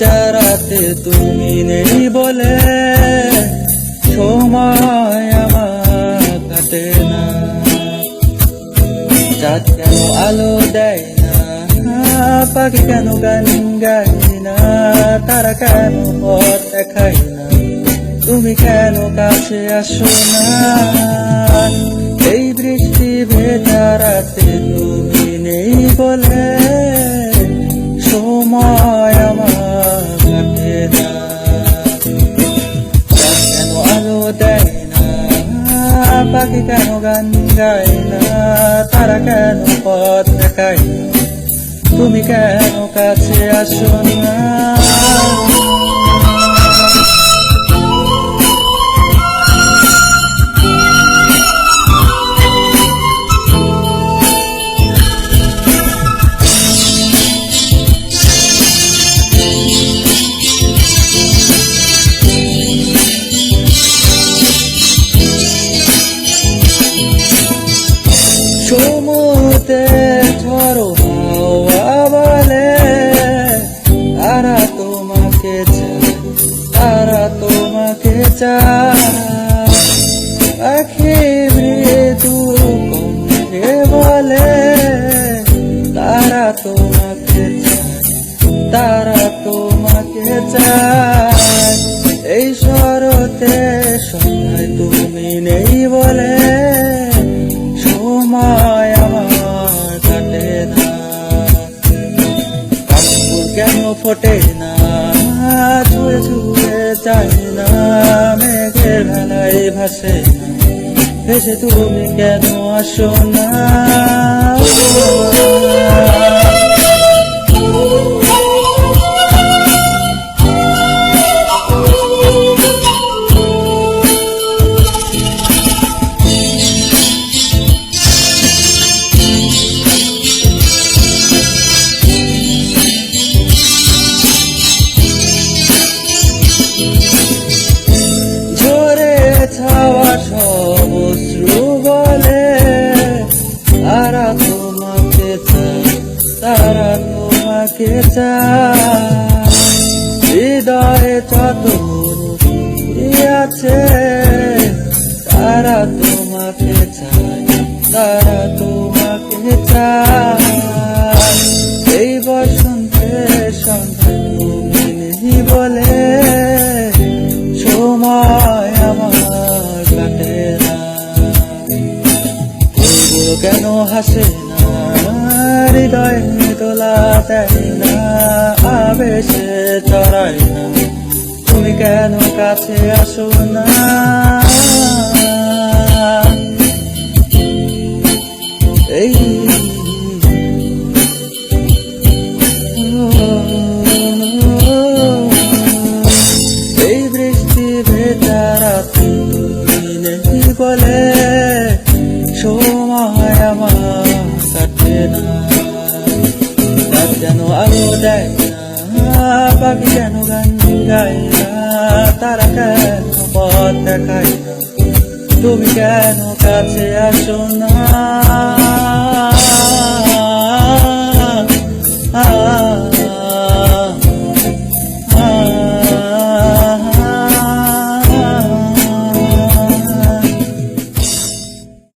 ভেজা রাতে তুমি নেই বলে সময় আমার কাটে না। চাঁদ কেন আলো দেয় না, পাখি কেন গান গায় না, তারা কেন পথ দেখায় না, তুমি কেন কাছে আসো না। এই বৃষ্টি ভেজা রাতে তুমি নেই বলে সময় আমার কাটে না। চাঁদ কেন আলো দেয় না, পাখি কেন গান গায় না, তারা কেন পথ দেখায় না, তুমি কেন কাছে আসো না। সমুদ্রে ঝড়ো হাওয়া বলে তারা তোমাকে চায়, তারা তোমাকে চায়। পাখি মৃদু কণ্ঠে বলে তারা তোমাকে চায়, তারা তোমাকে চায়। এই শরতে সন্ধ্যায় তুমি নেই বলে সময় আমার কাটে না। কাপড় কেন ফোটে না, ছুঁয়ে ছুঁয়ে যায় না, মেঘের ভেলায় ভাসে না, ভেসে তুমি কেন আসো না। ছাওয়া সব অশ্রু বলে তারা তোমাকে চায়, তারা তোমাকে চায়। হৃদয়ে যত আছে তারা তোমাকে চায়, তারা তোমাকে চায়। এই বসন্তে সন্ধ্যায় তুমি নেই বলে সময় আমার কাটে না। ফুলগুলো কেন হাসে না, হৃদয়ে দোলা দেয় না, আবেশে চড়ায় না, তুমি কেন কাছে আসো না। এই বৃষ্টি ভেজা রাতে তুমি নেই বলে সময় আমার কাটে না। চাঁদ কেন আলো দেয় না, পাখি কেন গান গায় না, তারা কেন পথ দেখায় না, তুমি কেন কাছে আসো না।